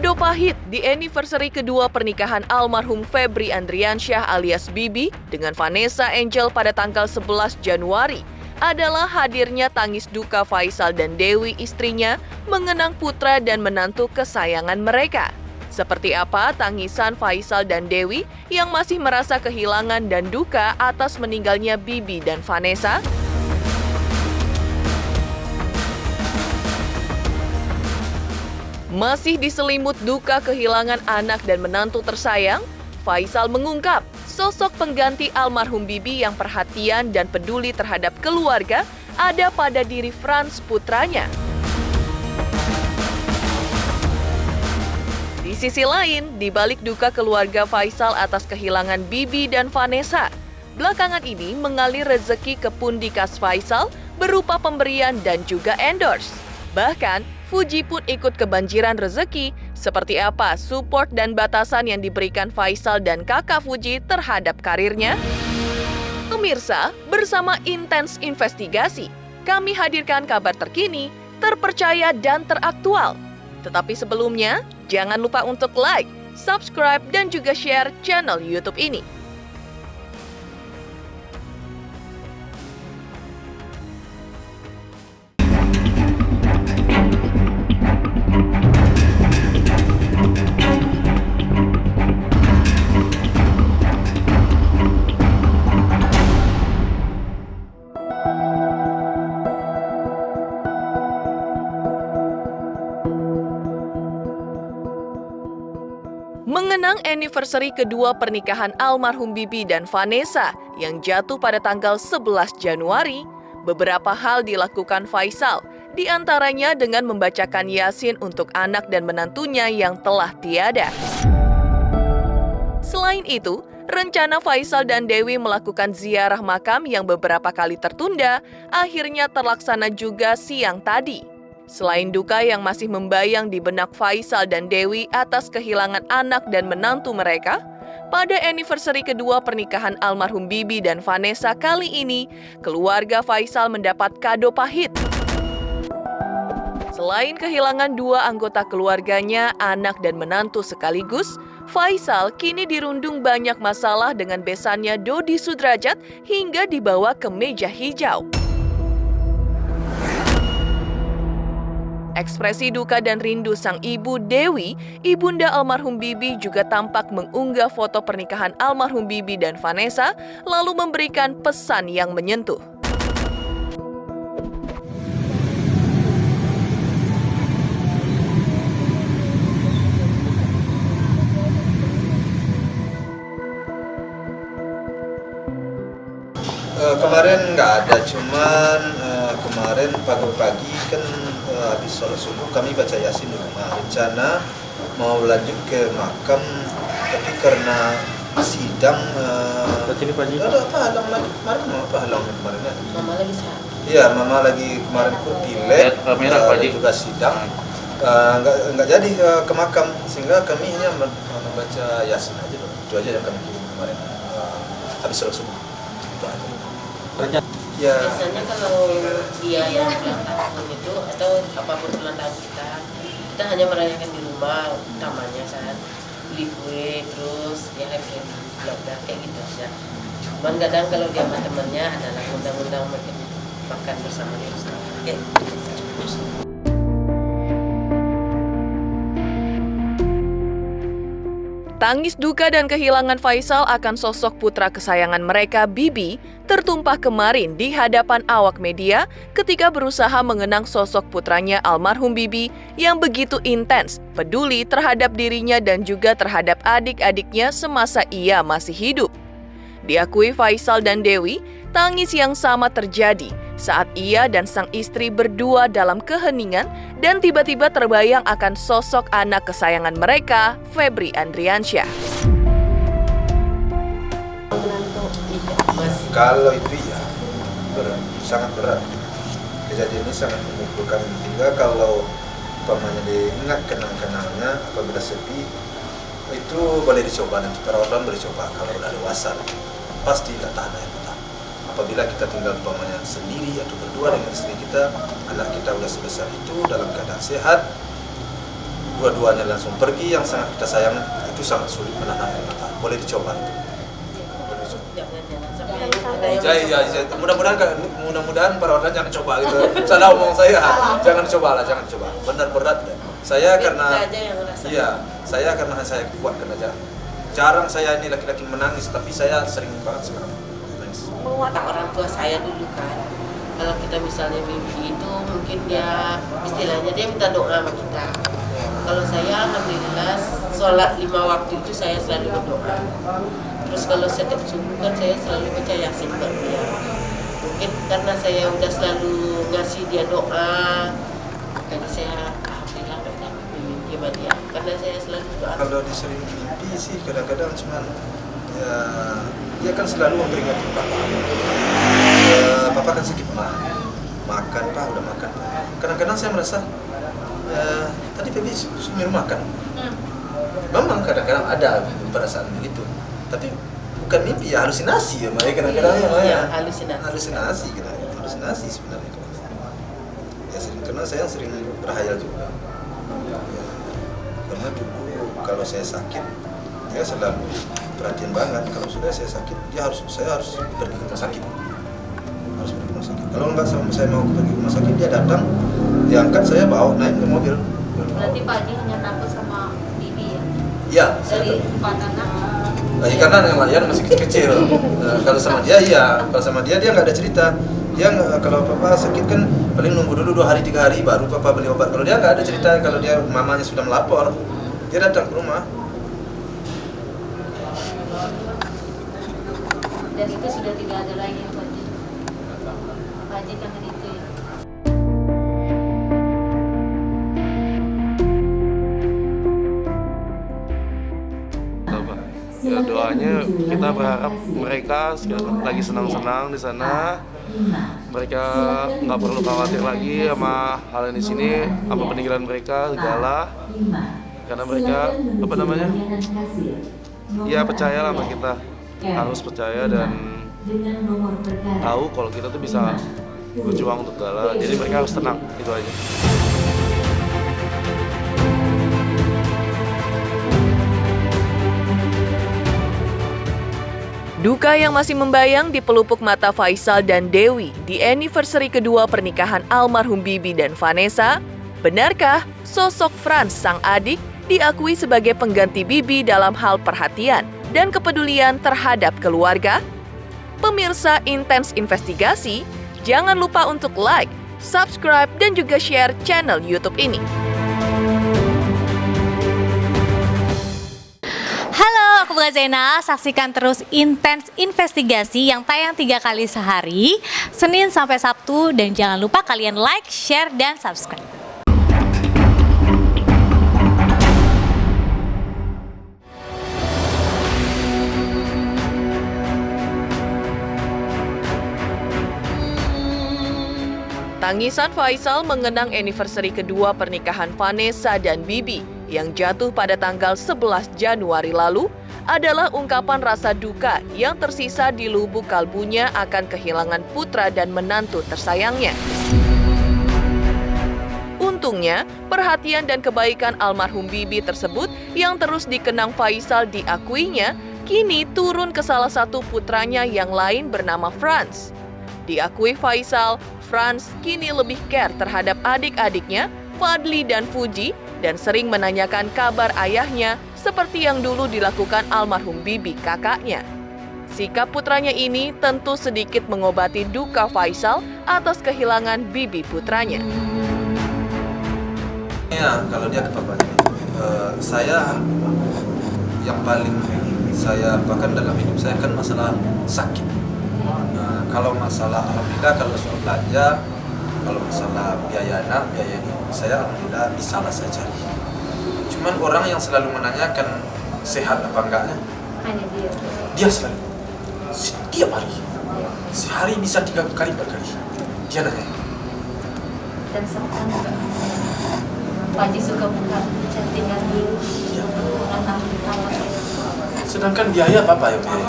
Kado pahit di anniversary kedua pernikahan almarhum Febri Andriansyah alias Bibi dengan Vanessa Angel pada tanggal 11 Januari adalah hadirnya tangis duka Faisal dan Dewi istrinya mengenang putra dan menantu kesayangan mereka. Seperti apa tangisan Faisal dan Dewi yang masih merasa kehilangan dan duka atas meninggalnya Bibi dan Vanessa? Masih diselimut duka kehilangan anak dan menantu tersayang, Faisal mengungkap sosok pengganti almarhum Bibi yang perhatian dan peduli terhadap keluarga ada pada diri Frans putranya. Di sisi lain, di balik duka keluarga Faisal atas kehilangan Bibi dan Vanessa, belakangan ini mengalir rezeki ke pundi kas Faisal berupa pemberian dan juga endorse. Bahkan, Fuji pun ikut kebanjiran rezeki, seperti apa support dan batasan yang diberikan Faisal dan kakak Fuji terhadap karirnya? Pemirsa, bersama Intens Investigasi, kami hadirkan kabar terkini, terpercaya dan teraktual. Tetapi sebelumnya, jangan lupa untuk like, subscribe, dan juga share channel YouTube ini. Mengenang anniversary kedua pernikahan almarhum Bibi dan Vanessa yang jatuh pada tanggal 11 Januari, beberapa hal dilakukan Faisal, di antaranya dengan membacakan Yasin untuk anak dan menantunya yang telah tiada. Selain itu, rencana Faisal dan Dewi melakukan ziarah makam yang beberapa kali tertunda, akhirnya terlaksana juga siang tadi. Selain duka yang masih membayang di benak Faisal dan Dewi atas kehilangan anak dan menantu mereka, pada anniversary kedua pernikahan almarhum Bibi dan Vanessa kali ini, keluarga Faisal mendapat kado pahit. Selain kehilangan dua anggota keluarganya, anak dan menantu sekaligus, Faisal kini dirundung banyak masalah dengan besannya Dodi Sudrajat hingga dibawa ke meja hijau. Ekspresi duka dan rindu sang ibu Dewi, ibunda almarhum Bibi juga tampak mengunggah foto pernikahan almarhum Bibi dan Vanessa, lalu memberikan pesan yang menyentuh. Kemarin nggak ada, cuman kemarin pagi-pagi kan habis sholat subuh kami baca Yasin di rumah. Rencana mau lanjut ke makam, tapi karena sidang ada apa halang lagi kemarin? Apa halangnya kemarin? Mama lagi sakit. Iya, mama lagi kemarin pilek, juga sidang. Nggak jadi ke makam, sehingga kami hanya membaca Yasin aja dong. Itu aja yang kami kirim kemarin habis sholat subuh. Itu aja. Ya. Biasanya kalau dia yang ulang tahun itu atau apapun ulang tahun kita hanya merayakan di rumah utamanya saat beli kue terus ya happy bla kayak gitu aja. Cuman kadang kalau dia sama temannya adalah undang-undang makan bersama di restoran. Kayak gitu. Tangis duka dan kehilangan Faisal akan sosok putra kesayangan mereka, Bibi, tertumpah kemarin di hadapan awak media ketika berusaha mengenang sosok putranya almarhum Bibi yang begitu intens, peduli terhadap dirinya dan juga terhadap adik-adiknya semasa ia masih hidup. Diakui Faisal dan Dewi, tangis yang sama terjadi saat ia dan sang istri berdua dalam keheningan dan tiba-tiba terbayang akan sosok anak kesayangan mereka, Febri Andriansyah. Kalau itu ya sangat berat. Kejadian ini sangat memukulkan. Hingga kalau umpamanya diingat kenang-kenangnya apabila sepi, itu boleh dicoba, nanti perawatan boleh coba kalau udah dewasa. Pasti tidak tahan air mata. Apabila kita tinggal umpamanya sendiri atau berdua dengan istri kita, anak kita udah sebesar itu dalam keadaan sehat, dua-duanya langsung pergi, yang sangat kita sayang itu sangat sulit menahan air mata. Boleh dicoba itu. Mudah-mudahan para orang jangan coba gitu. Salah omong saya, jangan coba. Benar berat deh. Saya karena saya kuatkan aja. Jarang saya ini laki-laki menangis, tapi saya sering banget sekarang menangis. Orang tua saya dulu kan, kalau kita misalnya mimpi itu mungkin dia istilahnya dia minta doa sama kita. Kalau saya alhamdulillah sholat 5 waktu itu saya selalu berdoa. Terus kalau setiap subuh kan saya selalu baca Yasin buat dia. Mungkin karena saya udah selalu ngasih dia doa, makanya saya alhamdulillah banyak mimpi sama dia. Karena saya selalu doa. Kalau disering mimpi sih kadang-kadang cuman ya, dia kan selalu memperingatkan papa. Papa kan sakit makan pak, udah makan. Kadang-kadang saya merasa tadi Pebi suruh makan. Memang kadang-kadang ada perasaan begitu, tapi bukan mimpi ya, halusinasi ya, Maya kadang-kadang ya, halusinasi sebenarnya. Ya karena saya sering berhayal juga. Ya, karena dulu kalau saya sakit, dia selalu perhatian banget. Kalau sudah saya sakit, saya harus pergi ke rumah sakit. Kalau enggak saya mau pergi ke rumah sakit, dia datang, diangkat, saya bawa naik ke mobil. Berarti Pak Haji hanya takut sama Bibi ya? Iya. Dari 4 anak? Karena yang lain masih kecil-kecil. Kalau sama dia iya, kalau sama dia nggak ada cerita. Dia kalau papa sakit kan paling nunggu dulu 2 hari 3 hari baru papa beli obat. Kalau dia nggak ada cerita, kalau dia mamanya sudah melapor, dia datang ke rumah. Dan itu sudah tidak ada lagi Pak Haji. Pak Haji kangen itu ya? Ya, doanya kita berharap mereka lagi senang-senang di sana, mereka nggak perlu khawatir lagi sama hal ini sini, sama peninggalan mereka segala, karena mereka ya percaya lah sama kita, harus percaya dan tahu kalau kita tuh bisa berjuang untuk segala, jadi mereka harus tenang, itu aja. Duka yang masih membayang di pelupuk mata Faisal dan Dewi di anniversary kedua pernikahan almarhum Bibi dan Vanessa. Benarkah sosok Frans sang adik diakui sebagai pengganti Bibi dalam hal perhatian dan kepedulian terhadap keluarga? Pemirsa Intens Investigasi, jangan lupa untuk like, subscribe, dan juga share channel YouTube ini. Halo, aku Bunga Zainal. Saksikan terus Intens Investigasi yang tayang 3 kali sehari, Senin sampai Sabtu, dan jangan lupa kalian like, share, dan subscribe. Tangisan Faisal mengenang anniversary kedua pernikahan Vanessa dan Bibi yang jatuh pada tanggal 11 Januari lalu adalah ungkapan rasa duka yang tersisa di lubuk kalbunya akan kehilangan putra dan menantu tersayangnya. Untungnya, perhatian dan kebaikan almarhum Bibi tersebut yang terus dikenang Faisal diakuinya kini turun ke salah satu putranya yang lain bernama Frans. Diakui Faisal, Frans kini lebih care terhadap adik-adiknya, Fadli dan Fuji, dan sering menanyakan kabar ayahnya seperti yang dulu dilakukan almarhum Bibi kakaknya. Sikap putranya ini tentu sedikit mengobati duka Faisal atas kehilangan Bibi putranya. Ya, kalau dia ke papanya, saya yang paling saya bahkan dalam hidup saya kan masalah sakit. Kalau masalah alhamdulillah, kalau soal belanja, kalau masalah biaya ini, saya alhamdulillah bisa lah saya cari. Cuman orang yang selalu menanyakan sehat apa enggaknya, Hanya dia. dia selalu setiap hari, sehari bisa 3 kali 4 kali dia nanya. Dan sekarang Pak Haji suka buka chattingan dulu. Iya. Nama Sedangkan biaya apa yang biaya?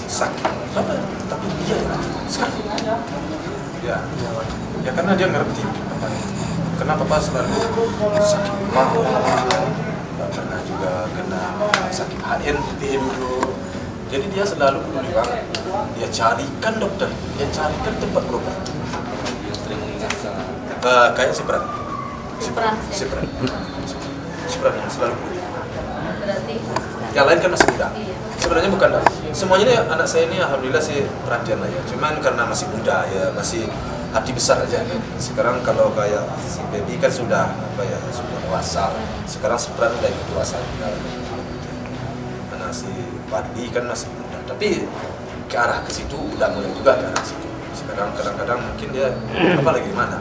Sakit apa? Tapi dia sekarang. Ya karena dia ngerti apa. karena papa selalu sakit mah, pernah juga kena sakit HNP dulu. Jadi dia selalu peduli banget. Dia carikan dokter, dia carikan tempat berobat. Kayak Sipran yang selalu peduli. Berarti Yang lain kan masih muda. iya. Sebenarnya bukan, semuanya ini anak saya ini alhamdulillah sih perhatian lah ya. Cuman karena masih muda ya, masih hati besar aja. Sekarang kalau kayak si baby kan sudah sudah dewasa. Sekarang Sipran udah ikut dewasa juga. Karena si Padli kan masih muda. Tapi ke arah ke situ udah mulai juga ke arah situ. Sekarang kadang-kadang mungkin dia lagi di mana.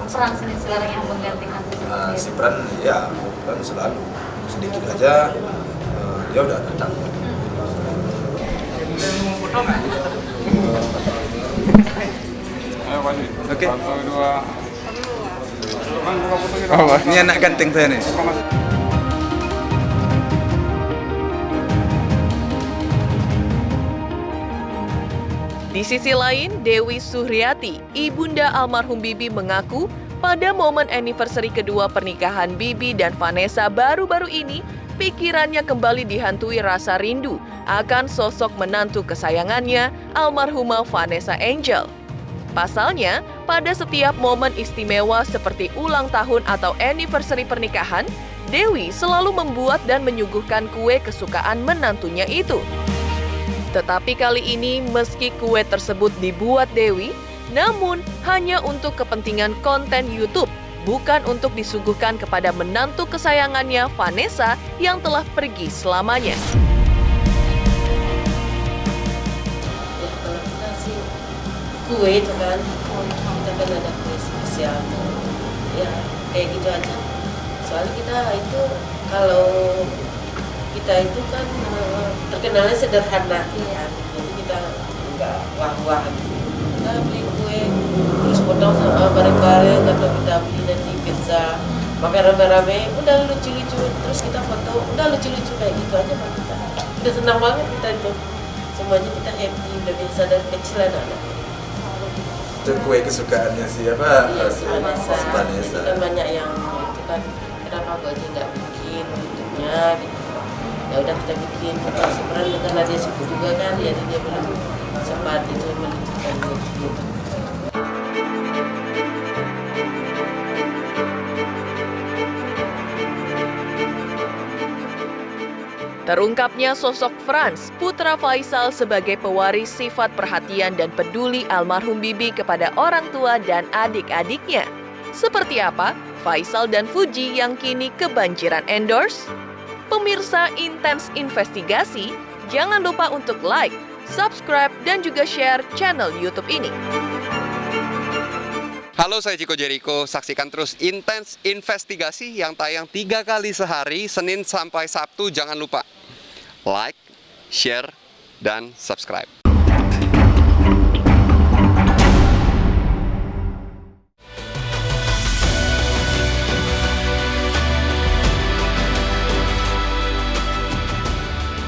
Peran seni sekarang yang menggantikan Sipran ya kan selalu sedikit aja dia udah datang. Oke. Oh, ini anak ganteng saya nih. Di sisi lain, Dewi Suhriyati, ibunda almarhum Bibi mengaku pada momen anniversary kedua pernikahan Bibi dan Vanessa baru-baru ini, pikirannya kembali dihantui rasa rindu akan sosok menantu kesayangannya, almarhumah Vanessa Angel. Pasalnya, pada setiap momen istimewa seperti ulang tahun atau anniversary pernikahan, Dewi selalu membuat dan menyuguhkan kue kesukaan menantunya itu. Tetapi kali ini, meski kue tersebut dibuat Dewi, namun hanya untuk kepentingan konten YouTube, bukan untuk disuguhkan kepada menantu kesayangannya Vanessa yang telah pergi selamanya. Ya, kalau kita sih kue itu kan, kita kan ada kue spesial. Ya, kayak gitu aja. Soalnya kita itu kalau kita itu kan terkenalnya sederhana, kan? Jadi kita nggak wah-wah gitu. Kita beli kue, terus potong sama bareng-bareng, atau kita beli nanti pizza, makan rame-rame, udah lucu-lucu, terus kita foto, udah lucu-lucu kayak gitu aja Pak kita. Udah senang banget kita itu, semuanya kita happy, udah biasa dari kecil anak-anak. Itu kue kesukaannya siapa? Si Vanessa. Vanessa. Itu kan banyak yang itu kan, kenapa gue aja nggak bikin YouTube-nya gitu. Ya udah kita bikin, sebenarnya karena dia sibuk juga kan, jadi dia belum sempat itu meluncurkan YouTube. Terungkapnya sosok Frans, putra Faisal sebagai pewaris sifat perhatian dan peduli almarhum Bibi kepada orang tua dan adik-adiknya. Seperti apa Faisal dan Fuji yang kini kebanjiran endorse? Pemirsa Intens Investigasi, jangan lupa untuk like, subscribe, dan juga share channel YouTube ini. Halo, saya Chico Jericho. Saksikan terus Intens Investigasi yang tayang 3 kali sehari, Senin sampai Sabtu. Jangan lupa like, share, dan subscribe.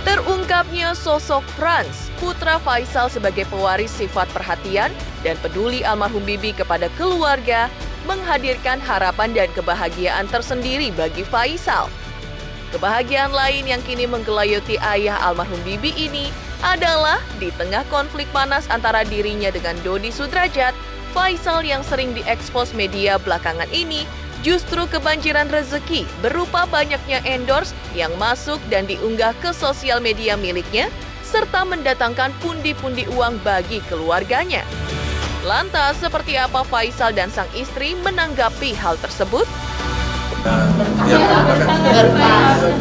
Terungkapnya sosok Frans, putra Faisal sebagai pewaris sifat perhatian dan peduli almarhum Bibi kepada keluarga, menghadirkan harapan dan kebahagiaan tersendiri bagi Faisal. Kebahagiaan lain yang kini menggelayuti ayah almarhum Bibi ini adalah di tengah konflik panas antara dirinya dengan Dodi Sudrajat, Faisal yang sering diekspos media belakangan ini justru kebanjiran rezeki berupa banyaknya endorse yang masuk dan diunggah ke sosial media miliknya, serta mendatangkan pundi-pundi uang bagi keluarganya. Lantas, seperti apa Faisal dan sang istri menanggapi hal tersebut?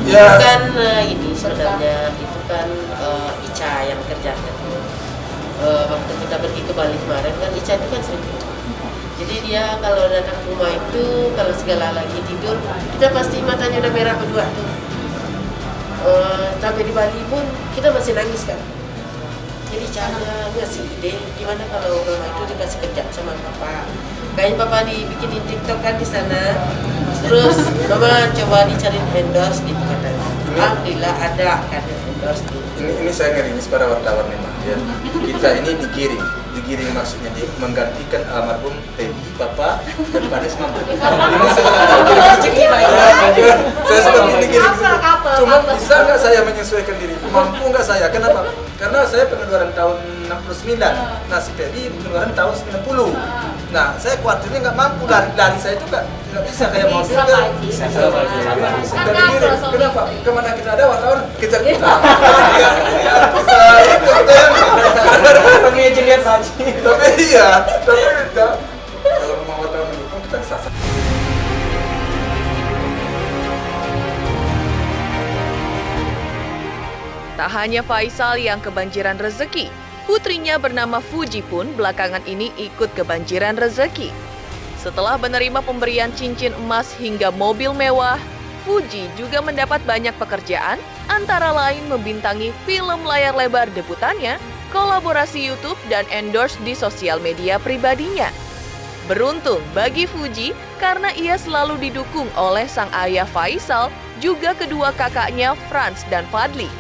Bukan ini sebenarnya, itu kan Ica yang kerjanya. Waktu kita pergi ke Bali kemarin kan Ica itu kan sering. Jadi dia kalau datang ke rumah itu, kalau segala lagi tidur, kita pasti matanya udah merah berdua tuh. Sampai di Bali pun kita masih nangis kan. Jadi cara ngasih ide, gimana kalau rumah itu dikasih kerja sama papa. Kayaknya papa dibikinin TikTok kan di sana. Terus mama coba dicari endorse gitu katanya. Alhamdulillah ada kan endorse gitu. Ini saya ngerimis pada wartawan memang ya. Kita ini dikirim digiring maksudnya dia menggantikan almarhum Feby, Bapak, dan Panes Mampu. Saya seperti digiring. Cuma bisa nggak saya menyesuaikan diri? Mampu nggak saya? Kenapa? Karena saya pengeluaran tahun 69, nah si Feby pengeluaran tahun 90. Nah, saya khawatirnya nggak mampu, lari saya itu nggak bisa kayak mau juga. Kenapa? Kemana kita ada wartawan kejar kita. Ya, bisa itu pengejar Haji. Tapi iya, tapi enggak. Kalau mau wartawan mendukung kita bisa. Tak hanya Faisal yang kebanjiran rezeki, putrinya bernama Fuji pun belakangan ini ikut kebanjiran rezeki. Setelah menerima pemberian cincin emas hingga mobil mewah, Fuji juga mendapat banyak pekerjaan, antara lain membintangi film layar lebar debutannya, kolaborasi YouTube, dan endorse di sosial media pribadinya. Beruntung bagi Fuji karena ia selalu didukung oleh sang ayah Faisal, juga kedua kakaknya Franz dan Fadli.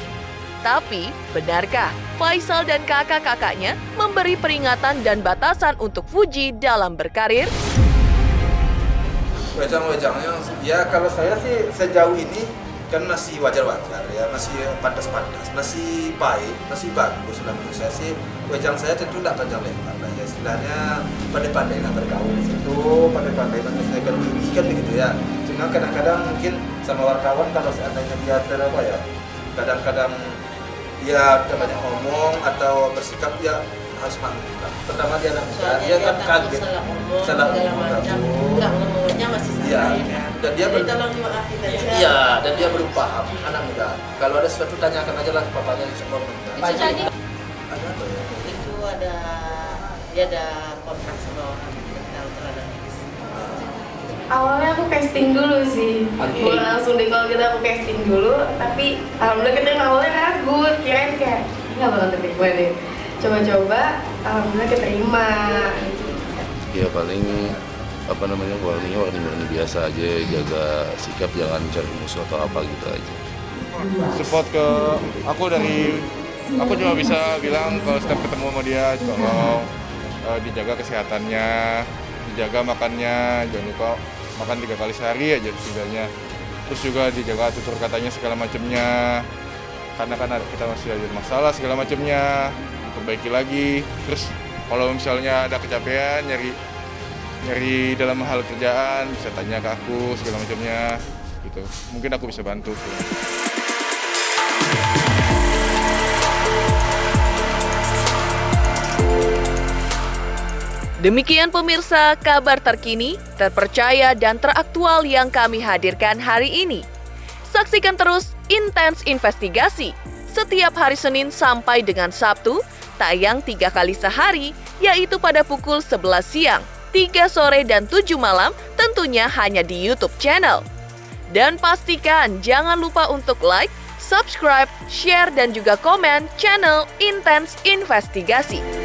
Tapi, benarkah Faisal dan kakak-kakaknya memberi peringatan dan batasan untuk Fuji dalam berkarir? Wejang-wejangnya, ya kalau saya sih sejauh ini kan masih wajar-wajar ya, masih pantas-pantas, masih baik, masih bagus lah menurut saya sih. Wejang saya tentu tidak panjang lebar lah ya, istilahnya pandai-pandai lah bergaul di situ, pandai-pandai menyesuaikan diri kan begitu ya. Cuma kadang-kadang mungkin sama wartawan kalau seandainya dia kadang-kadang dia banyak ngomong atau bersikap ya harus maklum. Pertama dia anak muda, dia kan kaget, salah ngomong ngomongnya masih salah ya, kan. dan dia Jadi tolong dimaafin aja. iya, dan dia belum paham anak muda. Kalau ada sesuatu tanyakan aja lah ke papanya di sekolah. Itu tadi Ada apa ya? Itu dia ada kontrak sama orang yang terhadap Awalnya aku casting dulu sih, bukan langsung deh kalau kita aku casting dulu, tapi alhamdulillah kita awalnya ragu, kirain kayak nggak bakal terima deh. Coba-coba, alhamdulillah keterima. Ya paling warning biasa aja, jaga sikap, jangan cari musuh atau apa gitu aja. Support ke aku cuma bisa bilang kalau setiap ketemu sama dia tolong dijaga kesehatannya, dijaga makannya, jangan lupa makan 3 kali sehari aja setidaknya. Terus juga dijaga tutur katanya segala macamnya, karena kan kita masih ada masalah segala macamnya, perbaiki lagi. Terus kalau misalnya ada kecapean nyari dalam hal kerjaan bisa tanya ke aku segala macamnya gitu, mungkin aku bisa bantu. Demikian pemirsa, kabar terkini, terpercaya, dan teraktual yang kami hadirkan hari ini. Saksikan terus Intens Investigasi setiap hari Senin sampai dengan Sabtu, tayang 3 kali sehari, yaitu pada pukul 11 siang, 3 sore, dan 7 malam, tentunya hanya di YouTube channel. Dan pastikan jangan lupa untuk like, subscribe, share, dan juga komen channel Intens Investigasi.